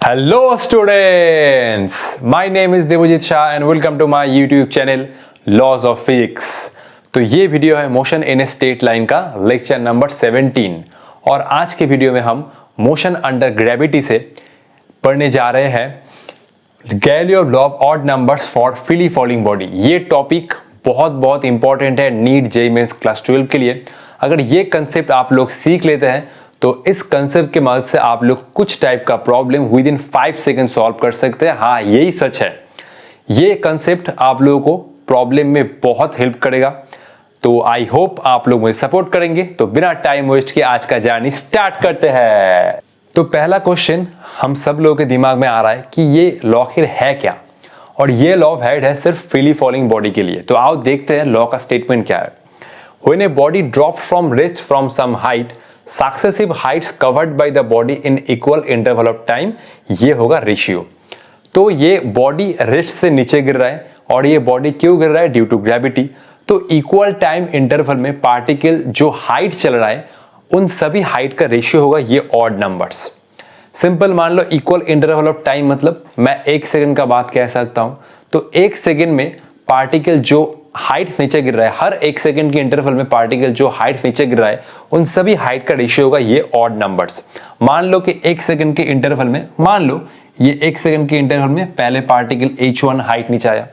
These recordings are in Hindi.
Hello students, my name is Devojit Shah and welcome to my YouTube channel Laws of Physics। तो ये वीडियो है motion in a straight line का लेक्चर नंबर 17 और आज के वीडियो में हम मोशन अंडर ग्रेविटी से पढ़ने जा रहे हैं Galileo law of odd numbers for freely falling body. ये टॉपिक बहुत इंपॉर्टेंट है नीट जेईई मेंस क्लास 12 के लिए। अगर ये कंसेप्ट आप लोग सीख लेते हैं तो इस कंसेप्ट के मदद से आप लोग कुछ टाइप का problem with in 5 second solve कर सकते हैं। हाँ, यही सच है। ये कंसेप्ट आप लोगों को प्रॉब्लम में बहुत हेल्प करेगा। तो आई होप आप लोग मुझे सपोर्ट करेंगे। तो बिना टाइम वेस्ट किए आज का जर्नी स्टार्ट करते हैं। तो पहला क्वेश्चन हम सब लोगों के दिमाग में आ रहा है कि ये लॉ आखिर है क्या, और ये लॉ ऑफ हेड है सिर्फ फ्रीली फॉलिंग बॉडी के लिए। तो आओ देखते हैं लॉ का स्टेटमेंट क्या है। When a body drops from rest from some height, successive heights covered by the body in equal interval of time, ये होगा रेशियो। तो ये बॉडी रेस्ट से नीचे गिर रहा है और ये बॉडी क्यों गिर रहा है? Due to gravity. तो इक्वल टाइम इंटरवल में पार्टिकल जो हाइट चल रहा है उन सभी हाइट का रेशियो होगा ये ऑड नंबर्स। सिंपल मान लो इक्वल इंटरवल ऑफ टाइम मतलब मैं 1 सेकंड का बात कह सकता हूं। तो 1 सेकंड में पार्टिकल जो हाइट नीचे गिर रहा है, हर 1 सेकंड के इंटरवल में पार्टिकल जो हाइट नीचे गिर रहा है उन सभी हाइट का रेशियो होगा ये ऑड नंबर्स। मान लो कि 1 सेकंड के इंटरवल में, मान लो ये 1 सेकंड के इंटरवल में पहले पार्टिकल h1 हाइट नीचे आया,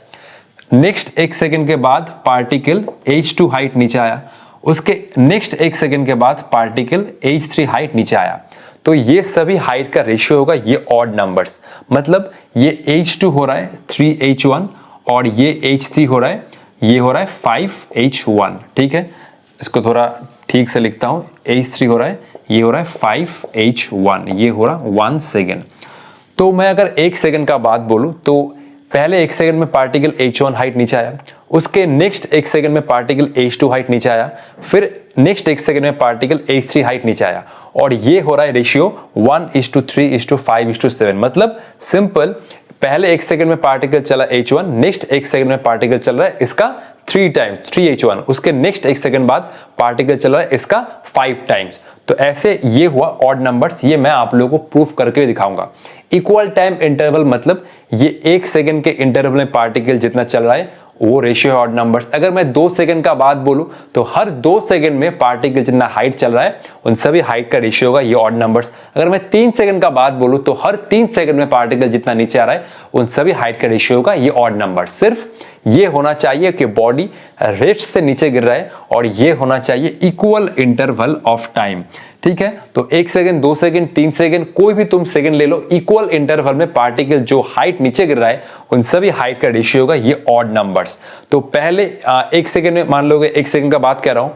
नेक्स्ट 1 सेकंड के बाद पार्टिकल h2 हाइट नीचे आया, उसके नेक्स्ट 1 सेकंड के बाद पार्टिकल h3 हाइट नीचे आया। तो ये सभी हाइट का रेशियो होगा ये ऑड नंबर्स। मतलब ये h2 हो रहा है 3h1 और ये h3 हो रहा है, ये हो रहा है 5h1। ठीक है, इसको थोड़ा ठीक से लिखता हूं। h3 हो रहा है, ये हो रहा है 5h1, ये हो रहा 1 सेकेंड। तो मैं अगर 1 सेकेंड का बात बोलूं तो पहले 1 सेकेंड में पार्टिकल h1 हाइट नीचे आया, उसके नेक्स्ट 1 सेकेंड में पार्टिकल h2 हाइट नीचे आया, फिर नेक्स्ट 1 सेकेंड में पार्टिकल h3 हाइट नीचे आया, और ये हो रहा है रेशियो 1:3:5:7। मतलब सिंपल, पहले 1 सेकंड में पार्टिकल चला h1, नेक्स्ट 1 सेकंड में पार्टिकल चल रहा है इसका 3 टाइम्स 3h1, उसके नेक्स्ट 1 सेकंड बाद पार्टिकल चल रहा है इसका 5 टाइम्स। तो ऐसे ये हुआ ऑड नंबर्स। ये मैं आप लोगों को प्रूफ करके दिखाऊंगा। इक्वल टाइम इंटरवल मतलब ये 1 सेकंड के इंटरवल में पार्टिकल जितना चल रहा है वो रेशियो है ऑड नंबर्स। अगर मैं 2 सेकंड का बात बोलूं तो हर 2 सेकंड में पार्टिकल जितना हाइट चल रहा है उन सभी हाइट का रेशियो होगा ये ऑड नंबर्स। अगर मैं 3 सेकंड का बात बोलूं तो हर 3 सेकंड में पार्टिकल जितना नीचे आ रहा है उन सभी हाइट का रेशियो होगा ये ऑड नंबर। सिर्फ ये होना चाहिए कि बॉडी रेस्ट से नीचे गिर रहा है और ये होना चाहिए इक्वल इंटरवल ऑफ टाइम। ठीक है, तो 1 सेकंड, 2 सेकंड, 3 सेकंड, कोई भी तुम सेकंड ले लो, इक्वल इंटरवल में पार्टिकल जो हाइट नीचे गिर रहा है उन सभी हाइट का रेशियो होगा ये ऑड नंबर्स। तो पहले 1 सेकंड में, मान लोगे 1 सेकंड का बात कर रहा हूं,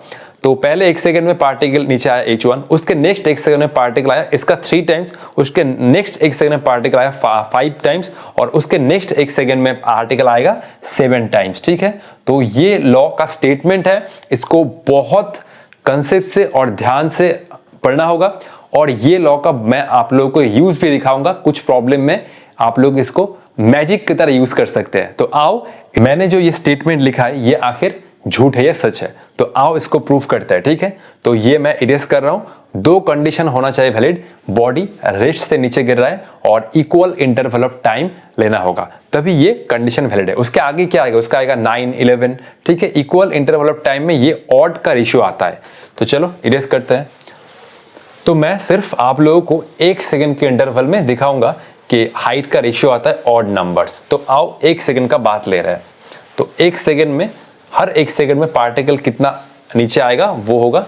तो पहले 1 सेकंड में पार्टिकल नीचे आया h1, उसके नेक्स्ट 1 सेकंड में पार्टिकल आया इसका 3 टाइम्स, उसके नेक्स्ट 1 सेकंड में पार्टिकल आया 5 टाइम्स, और उसके नेक्स्ट 1 सेकंड में पार्टिकल आएगा 7 टाइम्स। ठीक है, तो ये लॉ का स्टेटमेंट है। इसको बहुत कंसेप्ट से और ध्यान से पढ़ना होगा, और ये लॉ का मैं आप लोगों को यूज भी दिखाऊंगा। कुछ प्रॉब्लम में आप लोग इसको मैजिक की तरह यूज कर सकते हैं। तो आओ, मैंने जो ये स्टेटमेंट लिखा है ये आखिर झूठ है या सच है, तो आओ इसको प्रूफ करते हैं। ठीक है, तो ये मैं इरेज कर रहा हूं। 2 कंडीशन होना चाहिए वैलिड, बॉडी रेस्ट से नीचे गिर रहा है और इक्वल इंटरवल ऑफ टाइम लेना होगा, तभी ये कंडीशन वैलिड है। उसके आगे क्या आएगा? उसका आएगा 9, 11। ठीक है, इक्वल इंटरवल ऑफ टाइम में ये ऑड का रेशियो आता है। तो चलो इरेज करते हैं। तो मैं सिर्फ आप लोगों को 1 सेकंड के इंटरवल में दिखाऊंगा कि हाइट का रेशियो आता है ऑड नंबर्स। तो आओ 1 सेकंड का बात ले रहे हैं। तो 1 सेकंड में, हर 1 सेकंड में पार्टिकल कितना नीचे आएगा वो होगा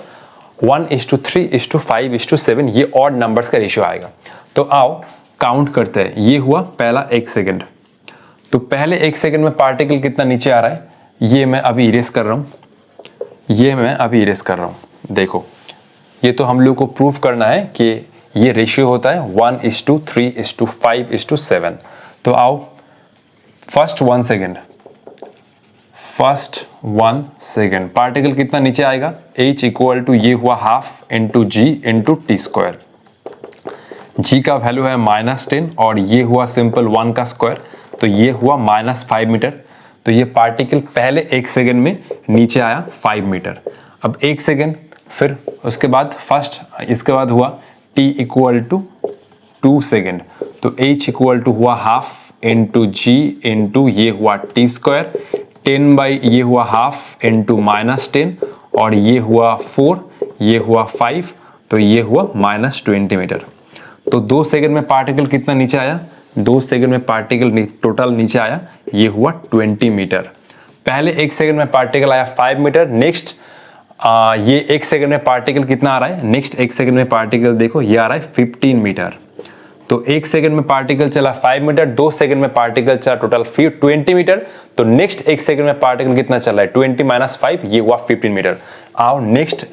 1:3:5:7। ये ऑड नंबर्स का रेशियो आएगा। तो आओ काउंट करते हैं। ये हुआ पहला 1 सेकंड। तो पहले 1 सेकंड में पार्टिकल कितना नीचे आ रहा है ये मैं अभी इरेज कर रहा हूं। देखो, ये तो हम लोग को प्रूफ करना है कि ये रेशियो होता है 1:3:5:7। तो आओ फर्स्ट 1 सेकेंड पार्टिकल कितना नीचे आएगा? h इक्वल टू ये हुआ half into g into t square. जी का वैल्यू है -10 और ये हुआ सिंपल 1 का स्क्वायर, तो ये हुआ -5 मीटर। तो ये पार्टिकल पहले 1 सेकेंड में नीचे आया 5 मीटर। अब 1 सेकेंड, फिर उसके बाद फर्स्ट, इसके बाद हुआ t इक्वल टू 2 सेकेंड। तो h इक्वल टू हुआ हाफ इंटू जी इंटू ये हुआ टी स्क्वायर, 10 बाई ये हुआ हाफ इंटू -10 और ये हुआ 4, ये हुआ 5, तो ये हुआ -20 मीटर। तो 2 सेकंड में पार्टिकल कितना नीचे आया? 2 सेकंड में पार्टिकल टोटल नीचे आया, ये हुआ 20 मीटर। पहले 1 सेकंड में पार्टिकल आया 5 मीटर। नेक्स्ट ये 1 सेकंड में पार्टिकल कितना आ रहा है? नेक्स्ट 1 सेकंड में पार्टिकल देखो ये आ रहा है 15 मीटर। तो 1 सेकंड में पार्टिकल चला 5 मीटर, 2 सेकंड में पार्टिकल चला टोटल 20 मीटर। तो नेक्स्ट 1 सेकंड में पार्टिकल कितना चला है? 20 माइनस 5, ये हुआ 15 मीटर। आओ नेक्स्ट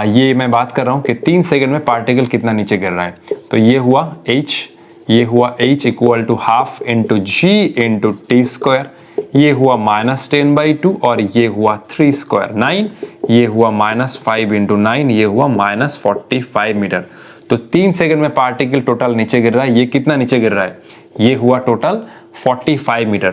ये मैं बात कर रहा हूं कि 3 सेकंड में पार्टिकल कितना नीचे गिर रहा है। तो ये हुआ h, ये हुआ h equal to half into g into t square, ये हुआ -10/2 और ये हुआ 3 स्क्वायर 9, ये हुआ -5 इंटू 9, ये हुआ -45 मीटर। तो 3 सेकंड में पार्टिकल टोटल नीचे गिर रहा है। ये कितना नीचे गिर रहा है? ये हुआ टोटल 45 मीटर।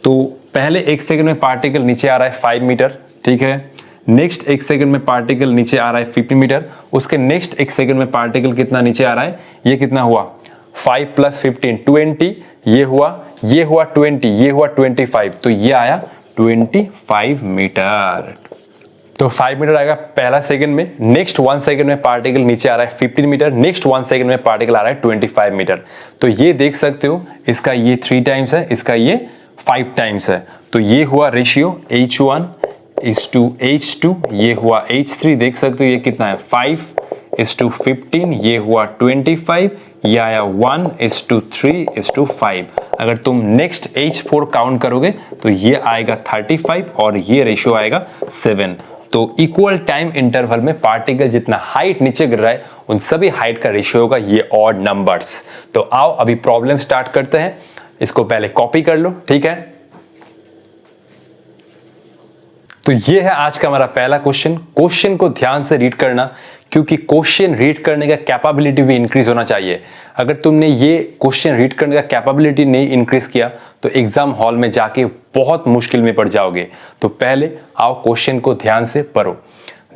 तो पहले 1 सेकंड में पार्टिकल नीचे आ रहा है 5 मीटर, ठीक है। नेक्स्ट 1 सेकंड में पार्टिकल नीचे आ रहा है 50 मीटर। उसके नेक्स्ट 1 सेकंड में पार्टिकल कितना नीचे आ रहा है? ये कितना हुआ? 5 + 15 20, ये हुआ 20, ये हुआ 25, तो ये आया 25 मीटर। तो 5 मीटर आएगा पहला सेकंड में। नेक्स्ट 1 सेकंड में पार्टिकल नीचे आ रहा है 15 मीटर। नेक्स्ट 1 सेकंड में पार्टिकल आ रहा है 25 मीटर। तो ये देख सकते हो, इसका ये 3 टाइम्स है, इसका ये 5 टाइम्स है। तो ये हुआ रेशियो H1:H2, ये हुआ H3, देख सकते हो ये कितना है 5:15, ये हुआ 25, ये आया 1:3:5। अगर तुम नेक्स्ट H4 काउंट करोगे तो ये आएगा 35 और ये रेशियो आएगा 7। तो इक्वल टाइम इंटरवल में पार्टिकल जितना हाइट नीचे गिर रहा है उन सभी हाइट का रेशियो होगा ये ऑड नंबर्स। तो आओ अभी प्रॉब्लम स्टार्ट करते हैं। इसको पहले कॉपी कर लो, ठीक है। तो ये है आज का हमारा पहला क्वेश्चन। क्वेश्चन को ध्यान से रीड करना, क्योंकि क्वेश्चन रीड करने का कैपेबिलिटी भी इंक्रीज होना चाहिए। अगर तुमने ये क्वेश्चन रीड करने का कैपेबिलिटी नहीं इंक्रीज किया तो एग्जाम हॉल में जाके बहुत मुश्किल में पड़ जाओगे। तो पहले आओ क्वेश्चन को ध्यान से पढ़ो।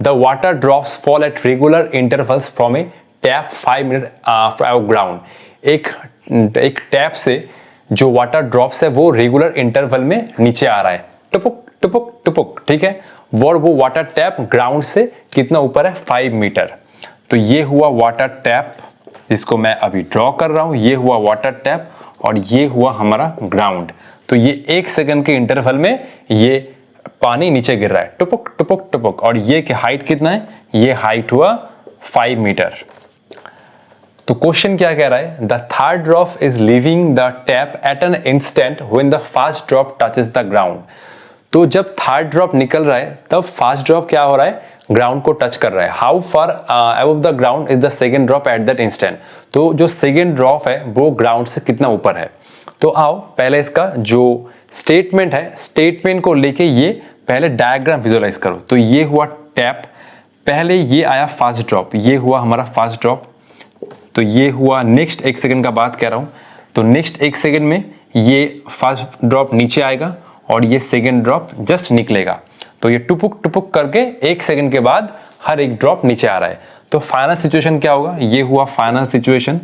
The water drops fall at regular intervals from A tap 5 minute from ground. एक टैप से जो वाटर ड्रॉप्स है वो रेगुलर इंटरवल में नीचे आ रहा है, टपुक टुपुक टुपुक, ठीक है। वो वाटर टैप ग्राउंड से कितना ऊपर है? 5 मीटर। तो ये हुआ वाटर टैप, जिसको मैं अभी ड्रॉ कर रहा हूं। ये हुआ वाटर टैप और ये हुआ हमारा ग्राउंड। तो ये 1 सेकंड के इंटरवल में ये पानी नीचे गिर रहा है, टुपुक टुपुक टुपुक। और ये की हाइट कितना है? ये हाइट हुआ 5 मीटर। तो क्वेश्चन क्या कह रहा है? The third drop is leaving the tap at an instant when the first drop touches the ground. तो जब थर्ड ड्रॉप निकल रहा है तब फर्स्ट ड्रॉप क्या हो रहा है? ग्राउंड को टच कर रहा है। How far above the ground is the second drop at that instant. तो जो सेकेंड ड्रॉप है वो ग्राउंड से कितना ऊपर है? तो आओ पहले इसका जो स्टेटमेंट है, स्टेटमेंट को लेके ये पहले डायग्राम विजुअलाइज करो। तो ये हुआ टैप, पहले ये आया फर्स्ट ड्रॉप, ये हुआ हमारा फर्स्ट ड्रॉप। तो ये हुआ नेक्स्ट 1 सेकंड का बात कह रहा हूं। तो नेक्स्ट 1 सेकंड में ये फर्स्ट ड्रॉप नीचे आएगा और ये सेकंड ड्रॉप जस्ट निकलेगा। तो ये टुपुक टुपुक करके 1 सेकंड के बाद हर एक ड्रॉप नीचे आ रहा है। तो फाइनल सिचुएशन क्या होगा? ये हुआ फाइनल सिचुएशन।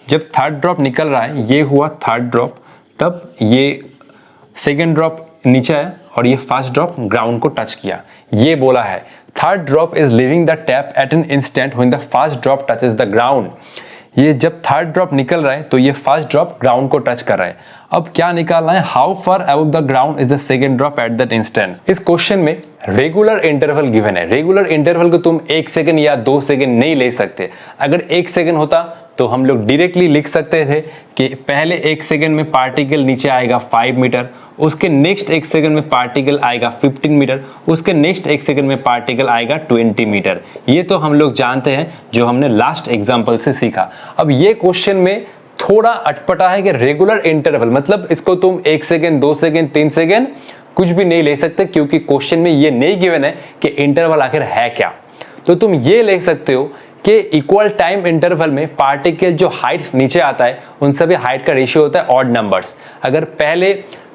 जब थर्ड ड्रॉप निकल रहा है, ये हुआ थर्ड ड्रॉप, तब ये सेकंड ड्रॉप नीचे आया और ये फर्स्ट ड्रॉप ग्राउंड को टच किया। ये बोला है third drop is leaving the tap at an instant when the first drop touches the ground. ये जब थर्ड ड्रॉप निकल रहा है तो ये फर्स्ट ड्रॉप ग्राउंड को टच कर रहा है। अब क्या निकालना है? How far above the ground is the second drop at that instant. इस क्वेश्चन में रेगुलर इंटरवल गिवन है। रेगुलर इंटरवल को तुम 1 सेकंड या 2 सेकंड नहीं ले सकते। अगर 1 सेकंड होता तो हम लोग डायरेक्टली लिख सकते थे कि पहले 1 सेकंड में पार्टिकल नीचे आएगा 5 मीटर, उसके नेक्स्ट 1 सेकंड में पार्टिकल आएगा 15 मीटर, उसके नेक्स्ट 1 सेकंड में पार्टिकल आएगा 20 मीटर। ये तो हम लोग जानते हैं, जो हमने लास्ट एग्जाम्पल से सीखा। अब ये क्वेश्चन में थोड़ा अटपटा है कि रेगुलर इंटरवल मतलब इसको तुम 1 सेकंड, 2 सेकंड, 3 सेकंड कुछ भी नहीं ले सकते, क्योंकि क्वेश्चन में ये नहीं गिवन है कि इंटरवल आखिर है क्या। तो तुम ये ले सकते हो कि इक्वल टाइम इंटरवल में पार्टिकल जो हाइट नीचे आता है उन सभी हाइट का रेशियो होता है ऑड नंबर्स। अगर पहले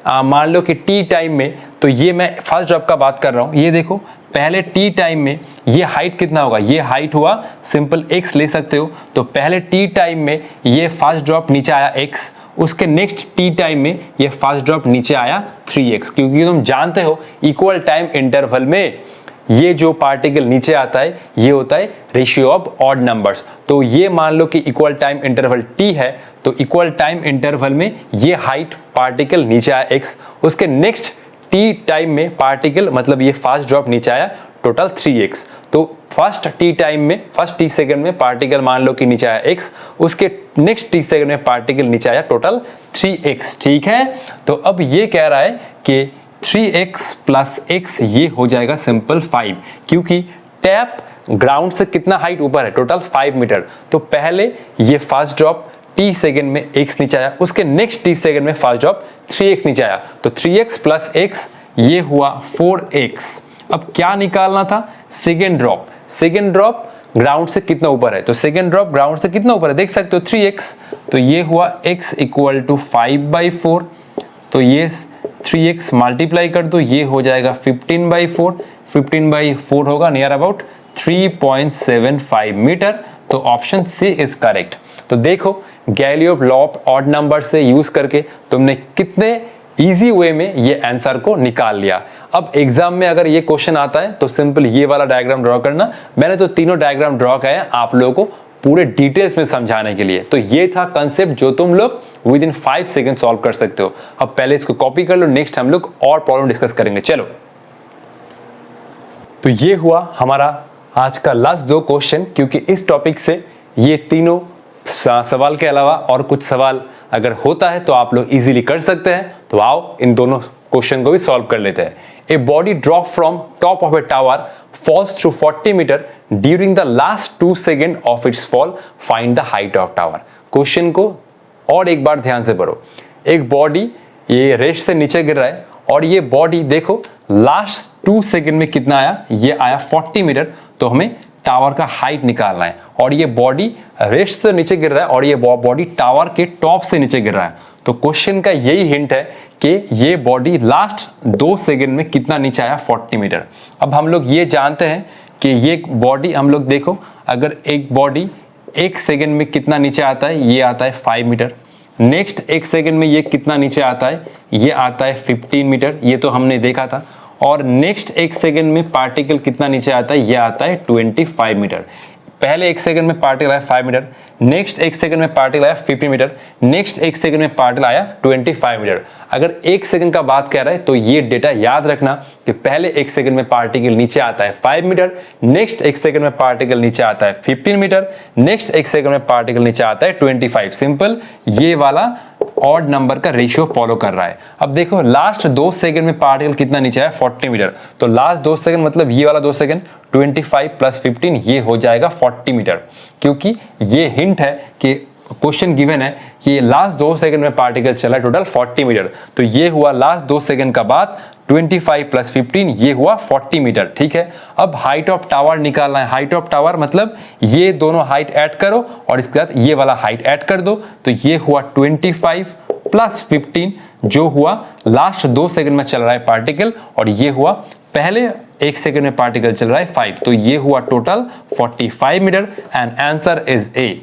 मान लो कि टी टाइम में, तो ये मैं फर्स्ट ड्रॉप का बात कर रहा हूं, ये देखो पहले टी टाइम में ये हाइट कितना होगा, ये हाइट हुआ सिंपल x ले सकते हो। तो पहले टी टाइम में ये फास्ट ड्रॉप नीचे आया x, उसके नेक्स्ट टी टाइम में ये फास्ट ड्रॉप नीचे आया 3x, क्योंकि तुम जानते हो इक्वल टाइम इंटरवल में ये जो पार्टिकल नीचे आता है ये होता है रेशियो ऑफ ऑड नंबर्स। तो ये मान लो कि इक्वल टाइम इंटरवल t है, तो इक्वल टाइम इंटरवल में ये हाइट पार्टिकल नीचे आया x, उसके नेक्स्ट t टाइम में पार्टिकल मतलब ये फास्ट ड्रॉप नीचे आया टोटल 3x। तो फर्स्ट t टाइम में, फर्स्ट t सेकंड में पार्टिकल मान लो कि नीचे आया x, उसके नेक्स्ट t सेकंड में पार्टिकल नीचे आया टोटल 3x। ठीक है, तो अब ये कह रहा है कि 3x प्लस x ये हो जाएगा सिंपल 5, क्योंकि टैप ग्राउंड से कितना हाइट ऊपर है, टोटल 5 मीटर। तो पहले ये फास्ट ड्रॉप t सेकंड में x नीचे आया, उसके नेक्स्ट t सेकंड में फास्ट ड्रॉप 3x नीचे आया, तो 3x प्लस x ये हुआ 4x। अब क्या निकालना था, second drop. Second drop ground से कितना ऊपर है, तो सेकेंड ड्रॉप ग्राउंड से कितना ऊपर है देख सकते हो 3x, तो ये हुआ x इक्वल टू 5/4। तो ये 3x मल्टीप्लाई कर दो, ये हो जाएगा 15/4। 15/4 होगा नियर अबाउट 3.75 मीटर। तो ऑप्शन सी इज करेक्ट। तो देखो Galileo law of odd number से यूज करके तुमने कितने इजी वे में ये आंसर को निकाल लिया। अब एग्जाम में अगर ये क्वेश्चन आता है तो सिंपल ये वाला डायग्राम ड्रॉ करना। मैंने तो तीनों डायग्राम ड्रॉ किए हैं आप लोगों को पूरे डिटेल्स में समझाने के लिए। तो ये था कंसेप्ट जो तुम लोग विद इन 5 सेकंड सॉल्व कर सकते हो। अब पहले इसको कॉपी कर लो, नेक्स्ट हम लोग और प्रॉब्लम डिस्कस करेंगे। चलो, तो ये हुआ हमारा आज का लास्ट 2 क्वेश्चन, क्योंकि इस टॉपिक से ये तीनों सवाल के अलावा और कुछ सवाल अगर होता है तो आप लोग इजीली कर सकते हैं। तो आओ इन दोनों क्वेश्चन को भी सॉल्व कर लेते हैं। A body drop from top of a tower falls through 40 metre during the last 2 second of its fall, find the height of tower. Question को और एक बार ध्यान से पढ़ो। एक बॉडी ये रेस्ट से नीचे गिर रहा है और ये बॉडी देखो लास्ट 2 सेकेंड में कितना आया, ये आया 40 मीटर। तो हमें टावर का हाइट निकालना है और ये बॉडी रेस्ट से नीचे गिर रहा है और ये बॉडी टावर के टॉप से नीचे गिर रहा है। तो क्वेश्चन का यही हिंट है कि ये बॉडी लास्ट 2 सेकेंड में कितना नीचे आया, 40 मीटर। अब हम लोग ये जानते हैं कि ये बॉडी हम लोग देखो, अगर एक बॉडी 1 सेकेंड में कितना नीचे आता है, ये आता है 5 मीटर। नेक्स्ट 1 सेकेंड में ये कितना नीचे आता है, ये आता है 15 मीटर, ये तो हमने देखा था। और नेक्स्ट 1 सेकेंड में पार्टिकल कितना नीचे आता है, ये आता है 25 मीटर। पहले 1 सेकंड में पार्टिकल आया 5 मीटर, नेक्स्ट 1 सेकंड में पार्टिकल आया 50 मीटर, नेक्स्ट 1 सेकंड में पार्टिकल आया 25 मीटर। अगर 1 सेकंड का बात कर रहा है तो ये डेटा याद रखना कि पहले 1 सेकंड में पार्टिकल नीचे आता है 5 मीटर, नेक्स्ट 1 सेकंड में पार्टिकल नीचे आता है 15 मीटर, नेक्स्ट 1 सेकंड में पार्टिकल नीचे आता है 25। सिंपल ये वाला ऑड नंबर का रेशियो फॉलो कर रहा है। अब देखो लास्ट 2 सेकंड में पार्टिकल कितना नीचे आया, 40 मीटर। तो लास्ट 2 सेकंड मतलब ये वाला 2 सेकंड 25 प्लस 15 ये हो जाएगा 40 मीटर, क्योंकि ये हिंट है कि क्वेश्चन गिवन है कि लास्ट 2 सेकंड में पार्टिकल चला टोटल 40 मीटर। तो ये हुआ लास्ट 2 सेकंड का बाद 25 प्लस 15 ये हुआ 40 मीटर। ठीक है, अब हाइट ऑफ टावर निकालना है। हाइट ऑफ टावर मतलब ये दोनों हाइट ऐड करो और इसके साथ ये वाला हाइट ऐड कर दो। तो ये हुआ 25 प्लस 15 जो हुआ लास्ट 2 सेकंड में चल रहा है पार्टिकल, और ये हुआ पहले 1 सेकंड में पार्टिकल चल रहा है 5। तो ये हुआ total 45 metre and answer is A.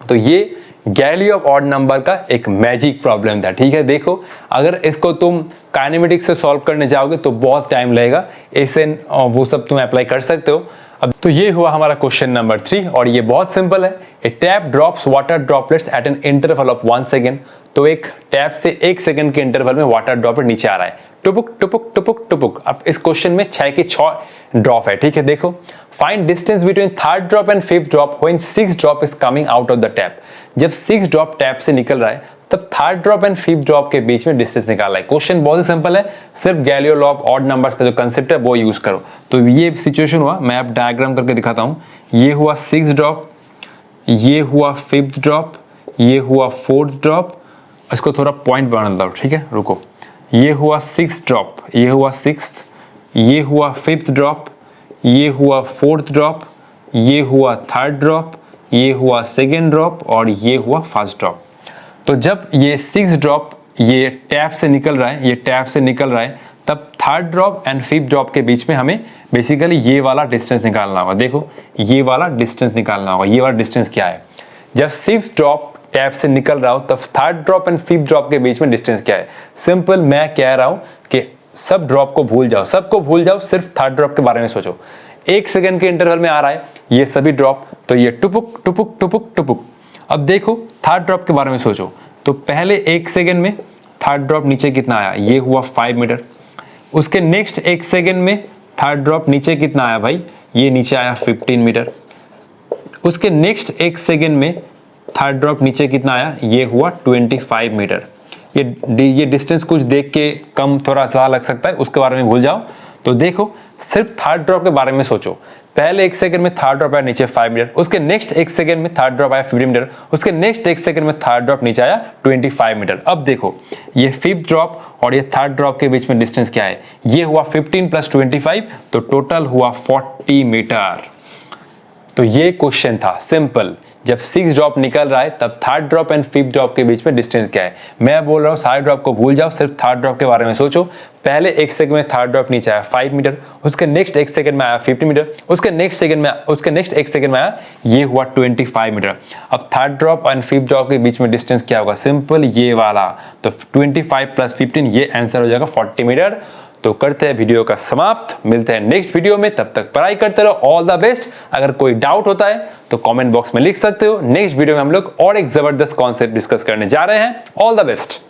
तो ये गैलीलियो ऑफ ऑड नंबर का एक मैजिक प्रॉब्लम था। ठीक है, देखो अगर इसको तुम काइनेमेटिक्स से सॉल्व करने जाओगे तो बहुत टाइम लगेगा, ऐसे वो सब तुम अप्लाई कर सकते हो। अब तो ये हुआ हमारा क्वेश्चन नंबर 3 और ये बहुत सिंपल है। A tap drops water droplets at an interval of 1 second. तो एक टैप से 1 सेकेंड के इंटरवल में वाटर ड्रॉपलेट नीचे आ रहा है, टुपुक टुपुक टुपुक टुपुक। अब इस क्वेश्चन में 6 के 6 ड्रॉप है। ठीक है, देखो find distance between third drop and fifth drop when 6 drop is coming out of the tap. जब 6 ड्रॉप टैप से निकल रहा है तब third drop and fifth drop के बीच में डिस्टेंस निकालना है। क्वेश्चन बहुत ही सिंपल है, सिर्फ Galileo law of odd numbers का जो कंसेप्ट है वो यूज करो। तो ये सिचुएशन हुआ, मैं अब डायग्राम करके दिखाता हूं। ये हुआ 6 ड्रॉप, ये हुआ फिफ्थ ड्रॉप, ये हुआ फोर्थ ड्रॉप। इसको थोड़ा पॉइंट बना दो, ठीक है, रुको। ये हुआ 6 ड्रॉप, ये हुआ 6th, ये हुआ फिफ्थ ड्रॉप, ये हुआ फोर्थ ड्रॉप, ये हुआ थर्ड ड्रॉप, ये हुआ सेकेंड ड्रॉप और ये हुआ फर्स्ट ड्रॉप। तो जब ये 6 ड्रॉप ये टैप से निकल रहा है, ये टैप से निकल रहा है, तब third drop and fifth drop के बीच में हमें बेसिकली ये वाला डिस्टेंस निकालना होगा। देखो ये वाला डिस्टेंस निकालना होगा। ये वाला डिस्टेंस क्या है? जब सिक्स ड्रॉप टैप से निकल रहा हो तब third drop and fifth drop के बीच में डिस्टेंस क्या है? सिंपल, मैं कह रहा हूं कि सब ड्रॉप को भूल जाओ, सबको भूल जाओ, सिर्फ थर्ड ड्रॉप के बारे में सोचो। 1 सेकंड के इंटरवल में आ रहा है ये सभी ड्रॉप, तो ये टुपुक टुपुक टुपुक टुपुक। अब देखो थर्ड ड्रॉप के बारे में सोचो, तो पहले 1 सेकंड में थर्ड ड्रॉप नीचे कितना आया? ये हुआ 5 मीटर। उसके नेक्स्ट 1 सेकंड में थर्ड ड्रॉप नीचे कितना आया भाई? ये नीचे आया 15 मीटर। उसके नेक्स्ट 1 सेकंड में थर्ड ड्रॉप नीचे कितना आया? ये हुआ 25 मीटर। ये डिस्टेंस कुछ देख के कम थोड़ा सा लग सकता है, उसके बारे में भूल जाओ। तो देखो सिर्फ थर्ड ड्रॉप के बारे में सोचो। पहले 1 सेकंड में थर्ड ड्रॉप आया नीचे 5 मीटर, उसके नेक्स्ट 1 सेकंड में थर्ड ड्रॉप आया 15 मीटर, उसके नेक्स्ट 1 सेकंड में थर्ड ड्रॉप नीचे आया 25 मीटर। अब देखो ये फिफ्थ ड्रॉप और ये थर्ड ड्रॉप के बीच में डिस्टेंस क्या है? ये हुआ 15 + 25, तो टोटल हुआ 40 मीटर। तो ये क्वेश्चन था सिंपल। जब 6 ड्रॉप निकल रहा है तब third drop and fifth drop के बीच में डिस्टेंस क्या है? मैं बोल रहा हूँ सारे ड्रॉप को भूल जाओ, सिर्फ थर्ड ड्रॉप के बारे में सोचो। पहले 1 सेकंड में थर्ड ड्रॉप नीचे आया 5 मीटर, उसके नेक्स्ट 1 सेकंड में आया 50 मीटर, उसके नेक्स्ट 1 सेकंड में आया ये हुआ 25 मीटर। अब third drop and fifth drop के बीच में डिस्टेंस क्या होगा? सिंपल ये वाला, तो 25 + 15 ये आंसर हो जाएगा 40 मीटर। तो करते हैं वीडियो का समाप्त, मिलते हैं नेक्स्ट वीडियो में, तब तक पढ़ाई करते रहो। All the best. अगर कोई डाउट होता है तो कमेंट बॉक्स में लिख सकते हो। नेक्स्ट वीडियो में हम लोग और एक जबरदस्त कॉन्सेप्ट डिस्कस करने जा रहे हैं। All the best.